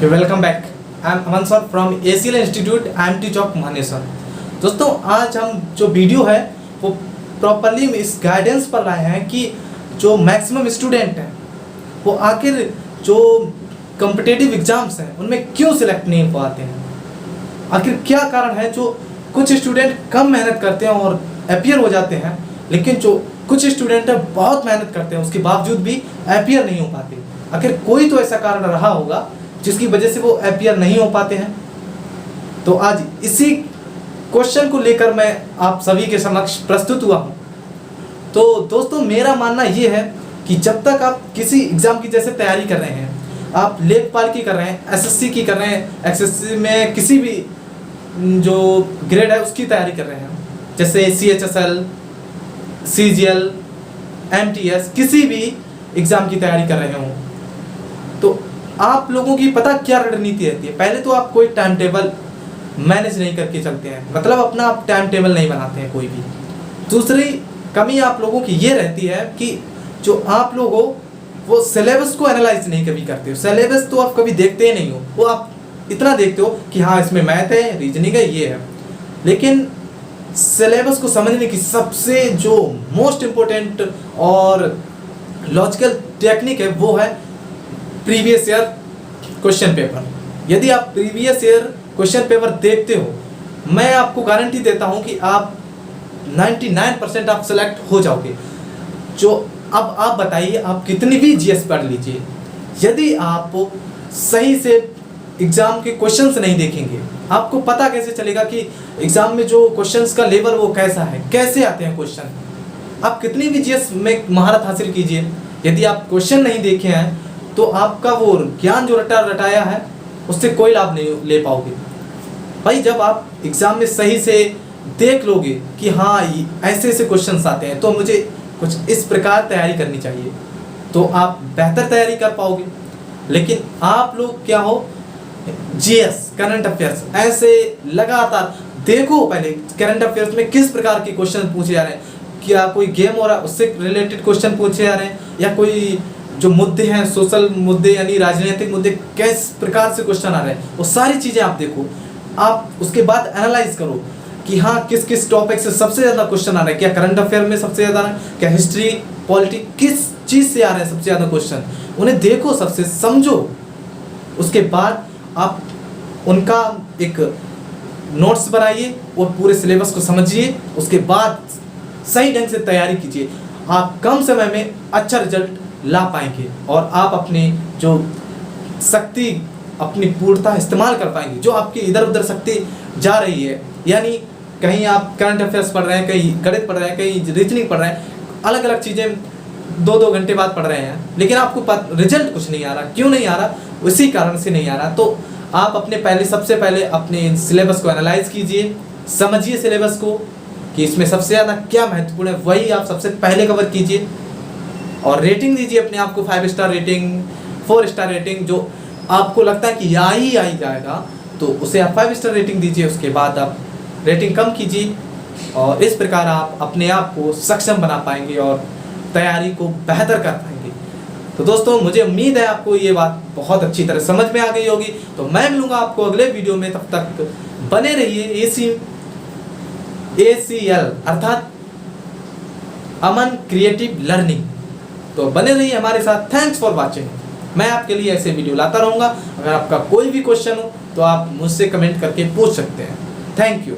Welcome back. I am Aman sir from ACL institute IMT चौक मानेसर। दोस्तों आज हम जो वीडियो है वो प्रॉपरली इस गाइडेंस पर लाए हैं कि जो मैक्सिमम स्टूडेंट हैं वो आखिर जो कॉम्पिटिटिव एग्जाम्स हैं उनमें क्यों सिलेक्ट नहीं हो पाते हैं। आखिर क्या कारण है जो कुछ स्टूडेंट कम मेहनत करते हैं और अपीयर हो जाते हैं, लेकिन जो कुछ स्टूडेंट है बहुत मेहनत करते हैं उसके बावजूद भी अपीयर नहीं हो पाते। आखिर कोई तो ऐसा कारण रहा होगा जिसकी वजह से वो अपीयर नहीं हो पाते हैं। तो आज इसी क्वेश्चन को लेकर मैं आप सभी के समक्ष प्रस्तुत हुआ हूँ। तो दोस्तों मेरा मानना ये है कि जब तक आप किसी एग्जाम की जैसे तैयारी कर रहे हैं, आप लेखपाल की कर रहे हैं, SSC की कर रहे हैं, SSC में किसी भी जो ग्रेड है उसकी तैयारी कर रहे हैं, जैसे CHSL, CGL, MTS, किसी भी एग्जाम की तैयारी कर रहे हों, तो आप लोगों की पता क्या रणनीति रहती है। पहले तो आप कोई टाइम टेबल मैनेज नहीं करके चलते हैं, मतलब अपना आप टाइम टेबल नहीं बनाते हैं कोई भी। दूसरी कमी आप लोगों की ये रहती है कि जो आप लोग हो वो सिलेबस को एनालाइज नहीं कभी करते हो। सिलेबस तो आप कभी देखते ही नहीं हो, वो आप इतना देखते हो कि हाँ इसमें मैथ है, रीजनिंग है, ये है, लेकिन सिलेबस को समझने की सबसे जो मोस्ट इम्पोर्टेंट और लॉजिकल टेक्निक है वो है प्रीवियस ईयर क्वेश्चन पेपर। यदि आप प्रीवियस ईयर क्वेश्चन पेपर देखते हो, मैं आपको गारंटी देता हूं कि आप 99% आप सेलेक्ट हो जाओगे। जो अब आप बताइए, आप कितनी भी GS पढ़ लीजिए, यदि आप सही से एग्जाम के क्वेश्चंस नहीं देखेंगे, आपको पता कैसे चलेगा कि एग्जाम में जो क्वेश्चंस का लेवल वो कैसा है, कैसे आते हैं क्वेश्चन। आप कितनी भी GS में महारत हासिल कीजिए, यदि आप क्वेश्चन नहीं देखे हैं तो आपका वो ज्ञान जो रटाया है उससे कोई लाभ नहीं ले पाओगे। भाई जब आप एग्जाम में सही से देख लोगे कि हाँ ऐसे ऐसे क्वेश्चंस आते हैं तो मुझे कुछ इस प्रकार तैयारी करनी चाहिए, तो आप बेहतर तैयारी कर पाओगे। लेकिन आप लोग क्या हो, GS करंट अफेयर्स ऐसे लगातार देखो, पहले करंट अफेयर्स में किस प्रकार के क्वेश्चन पूछे जा रहे हैं, क्या कोई गेम हो रहा है उससे रिलेटेड क्वेश्चन पूछे जा रहे हैं, या कोई जो मुद्दे हैं सोशल मुद्दे यानी राजनीतिक मुद्दे किस प्रकार से क्वेश्चन आ रहे हैं, वो सारी चीज़ें आप देखो। आप उसके बाद एनालाइज करो कि हाँ किस किस टॉपिक से सबसे ज़्यादा क्वेश्चन आ रहे हैं, क्या करंट अफेयर में सबसे ज़्यादा आ रहा है, क्या हिस्ट्री पॉलिटिक्स किस चीज़ से आ रहे हैं सबसे ज़्यादा क्वेश्चन, उन्हें देखो, सबसे समझो। उसके बाद आप उनका एक नोट्स बनाइए और पूरे सिलेबस को समझिए। उसके बाद सही ढंग से तैयारी कीजिए, आप कम समय में अच्छा रिजल्ट ला पाएंगे और आप अपनी जो शक्ति अपनी पूर्णतः इस्तेमाल कर पाएंगे। जो आपकी इधर उधर शक्ति जा रही है, यानी कहीं आप करंट अफेयर्स पढ़ रहे हैं, कहीं गणित पढ़ रहे हैं, कहीं रीजनिंग पढ़ रहे हैं, अलग अलग चीज़ें 2-2 घंटे बाद पढ़ रहे हैं, लेकिन आपको रिजल्ट कुछ नहीं आ रहा। क्यों नहीं आ रहा? उसी कारण से नहीं आ रहा। तो आप अपने सबसे पहले अपने सिलेबस को एनालाइज कीजिए, समझिए सिलेबस को कि इसमें सबसे ज़्यादा क्या महत्वपूर्ण है, वही आप सबसे पहले कवर कीजिए और रेटिंग दीजिए अपने आप को 5 स्टार रेटिंग, 4 स्टार रेटिंग। जो आपको लगता है कि आ ही जाएगा तो उसे आप 5 स्टार रेटिंग दीजिए। उसके बाद आप रेटिंग कम कीजिए और इस प्रकार आप अपने आप को सक्षम बना पाएंगे और तैयारी को बेहतर कर पाएंगे। तो दोस्तों मुझे उम्मीद है आपको ये बात बहुत अच्छी तरह समझ में आ गई होगी। तो मैं मिलूँगा आपको अगले वीडियो में, तब तक बने रहिए ACL अर्थात अमन क्रिएटिव लर्निंग। तो बने रहिए हमारे साथ। Thanks for watching. मैं आपके लिए ऐसे वीडियो लाता रहूँगा। अगर आपका कोई भी क्वेश्चन हो तो आप मुझसे कमेंट करके पूछ सकते हैं। Thank you.